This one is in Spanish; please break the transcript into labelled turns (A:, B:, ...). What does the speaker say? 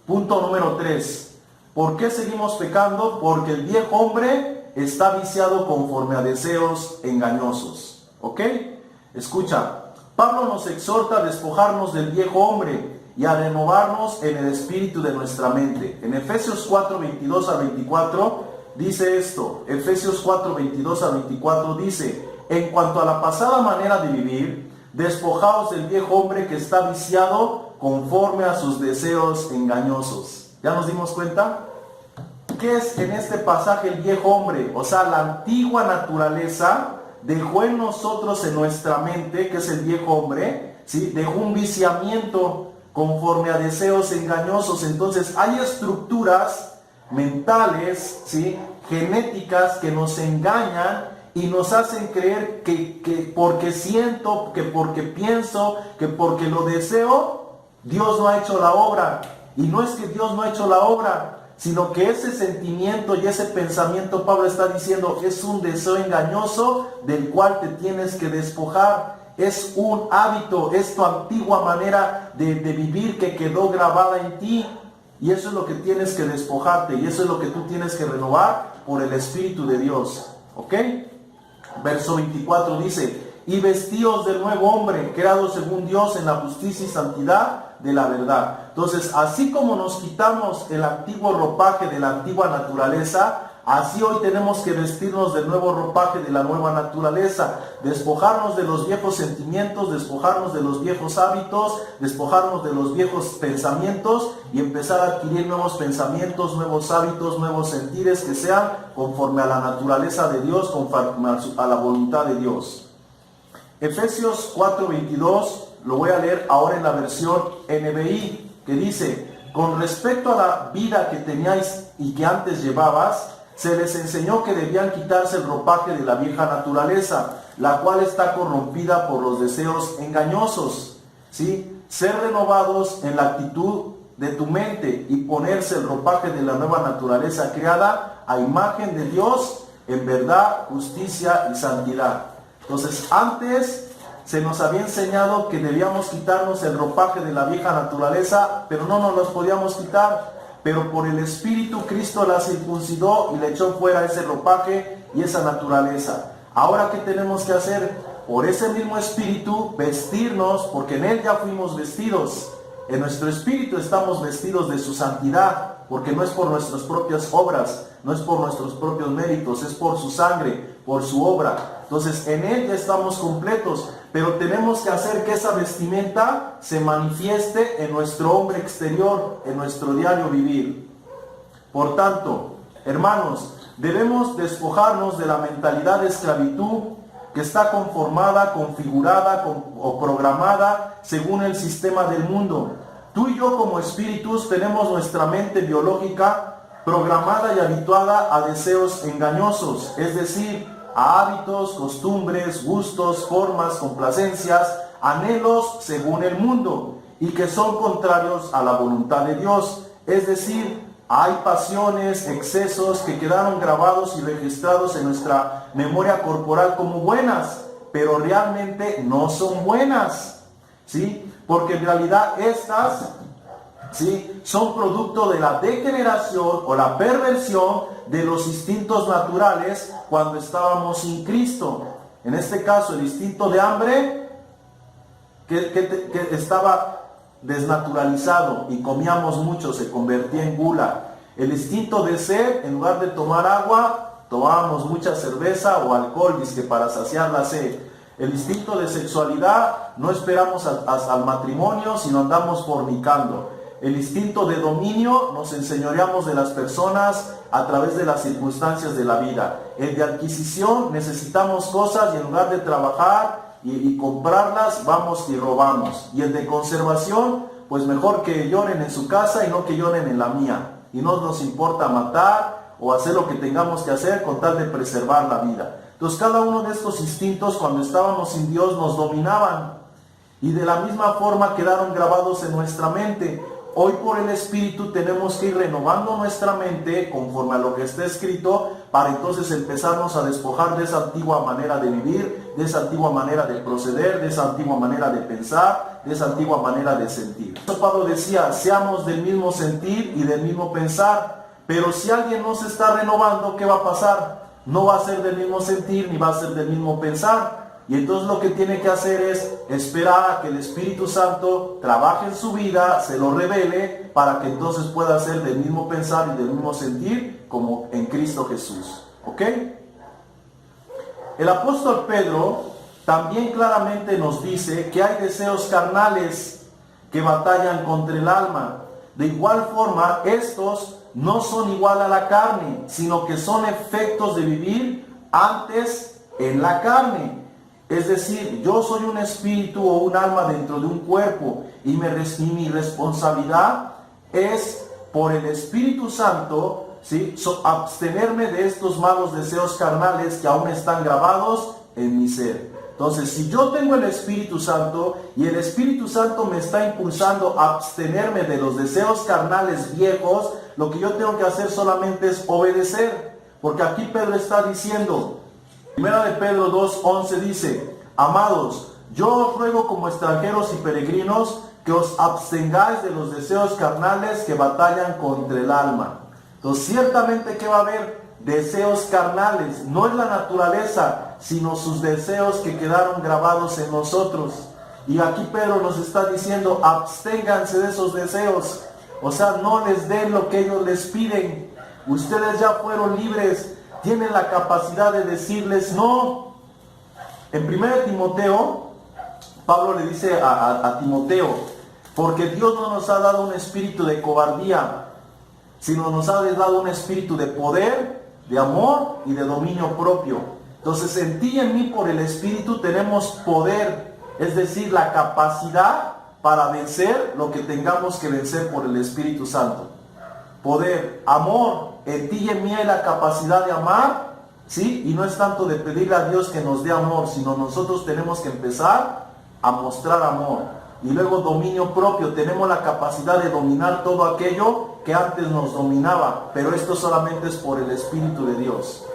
A: Punto número 3. ¿Por qué seguimos pecando? Porque el viejo hombre está viciado conforme a deseos engañosos. ¿Ok? Escucha, Pablo nos exhorta a despojarnos del viejo hombre y a renovarnos en el espíritu de nuestra mente. En Efesios 4, 22 a 24 dice esto. Efesios 4, 22 a 24 dice: en cuanto a la pasada manera de vivir, despojaos del viejo hombre que está viciado conforme a sus deseos engañosos. ¿Ya nos dimos cuenta? ¿Qué es en este pasaje el viejo hombre? O sea, la antigua naturaleza dejó en nosotros, en nuestra mente, que es el viejo hombre, ¿sí? Dejó un viciamiento conforme a deseos engañosos. Entonces hay estructuras mentales, ¿sí? Genéticas, que nos engañan y nos hacen creer que porque siento, que porque pienso, que porque lo deseo, Dios no ha hecho la obra. Y no es que Dios no ha hecho la obra, sino que ese sentimiento y ese pensamiento, Pablo está diciendo, es un deseo engañoso del cual te tienes que despojar. Es un hábito, es tu antigua manera de vivir que quedó grabada en ti. Y eso es lo que tienes que despojarte, y eso es lo que tú tienes que renovar por el Espíritu de Dios. ¿Ok? Verso 24 dice: y vestíos del nuevo hombre, creado según Dios en la justicia y santidad de la verdad. Entonces, así como nos quitamos el antiguo ropaje de la antigua naturaleza, así hoy tenemos que vestirnos del nuevo ropaje de la nueva naturaleza, despojarnos de los viejos sentimientos, despojarnos de los viejos hábitos, despojarnos de los viejos pensamientos y empezar a adquirir nuevos pensamientos, nuevos hábitos, nuevos sentires que sean conforme a la naturaleza de Dios, conforme a la voluntad de Dios. Efesios 4:22, lo voy a leer ahora en la versión NBI, que dice: con respecto a la vida que teníais y que antes llevabas, se les enseñó que debían quitarse el ropaje de la vieja naturaleza, la cual está corrompida por los deseos engañosos, ¿sí? Ser renovados en la actitud de tu mente y ponerse el ropaje de la nueva naturaleza creada a imagen de Dios en verdad, justicia y santidad. Entonces, antes se nos había enseñado que debíamos quitarnos el ropaje de la vieja naturaleza, pero no nos los podíamos quitar. Pero por el Espíritu, Cristo la circuncidó y le echó fuera ese ropaje y esa naturaleza. Ahora, ¿qué tenemos que hacer? Por ese mismo Espíritu, vestirnos, porque en Él ya fuimos vestidos. En nuestro espíritu estamos vestidos de su santidad, porque no es por nuestras propias obras, no es por nuestros propios méritos, es por su sangre, por su obra. Entonces, en Él ya estamos completos, pero tenemos que hacer que esa vestimenta se manifieste en nuestro hombre exterior, en nuestro diario vivir. Por tanto, hermanos, debemos despojarnos de la mentalidad de esclavitud que está conformada, configurada o programada según el sistema del mundo. Tú y yo como espíritus tenemos nuestra mente biológica programada y habituada a deseos engañosos, es decir, a hábitos, costumbres, gustos, formas, complacencias, anhelos según el mundo y que son contrarios a la voluntad de Dios. Es decir, hay pasiones, excesos que quedaron grabados y registrados en nuestra memoria corporal como buenas, pero realmente no son buenas, ¿sí? Porque en realidad estas, ¿sí?, son producto de la degeneración o la perversión de los instintos naturales cuando estábamos sin Cristo. En este caso, el instinto de hambre que estaba desnaturalizado y comíamos mucho, se convertía en gula. El instinto de sed, en lugar de tomar agua, tomábamos mucha cerveza o alcohol, dizque para saciar la sed. El instinto de sexualidad, no esperamos al matrimonio, sino andamos fornicando. El instinto de dominio, nos enseñoreamos de las personas a través de las circunstancias de la vida. El de adquisición, necesitamos cosas y en lugar de trabajar y comprarlas, vamos y robamos. Y el de conservación, pues mejor que lloren en su casa y no que lloren en la mía. Y no nos importa matar o hacer lo que tengamos que hacer con tal de preservar la vida. Entonces cada uno de estos instintos cuando estábamos sin Dios nos dominaban. Y de la misma forma quedaron grabados en nuestra mente. Hoy por el Espíritu tenemos que ir renovando nuestra mente conforme a lo que está escrito para entonces empezarnos a despojar de esa antigua manera de vivir, de esa antigua manera de proceder, de esa antigua manera de pensar de esa antigua manera de sentir. Pablo decía, seamos del mismo sentir y del mismo pensar, pero si alguien no se está renovando, ¿qué va a pasar? No va a ser del mismo sentir ni va a ser del mismo pensar. Y entonces lo que tiene que hacer es esperar a que el Espíritu Santo trabaje en su vida, se lo revele, para que entonces pueda ser del mismo pensar y del mismo sentir como en Cristo Jesús. ¿Ok? El apóstol Pedro también claramente nos dice que hay deseos carnales que batallan contra el alma. De igual forma, estos no son igual a la carne, sino que son efectos de vivir antes en la carne. Es decir, yo soy un espíritu o un alma dentro de un cuerpo y mi responsabilidad es por el Espíritu Santo, ¿sí?, abstenerme de estos malos deseos carnales que aún están grabados en mi ser. Entonces, si yo tengo el Espíritu Santo y el Espíritu Santo me está impulsando a abstenerme de los deseos carnales viejos, lo que yo tengo que hacer solamente es obedecer. Porque aquí Pedro está diciendo, Primera de Pedro 2:11 dice, amados, yo os ruego como extranjeros y peregrinos que os abstengáis de los deseos carnales que batallan contra el alma. Entonces, ciertamente que va a haber deseos carnales, no es la naturaleza, sino sus deseos que quedaron grabados en nosotros. Y aquí Pedro nos está diciendo, absténganse de esos deseos. O sea, no les den lo que ellos les piden. Ustedes ya fueron libres, tienen la capacidad de decirles no. En 1 Timoteo, Pablo le dice a Timoteo, porque Dios no nos ha dado un espíritu de cobardía, sino nos ha dado un espíritu de poder, de amor y de dominio propio. Entonces, en ti y en mí, por el Espíritu, tenemos poder, es decir, la capacidad para vencer lo que tengamos que vencer por el Espíritu Santo. Poder, amor, en ti y en mí hay la capacidad de amar, ¿sí? Y no es tanto de pedirle a Dios que nos dé amor, sino nosotros tenemos que empezar a mostrar amor. Y luego dominio propio, tenemos la capacidad de dominar todo aquello que antes nos dominaba, pero esto solamente es por el Espíritu de Dios.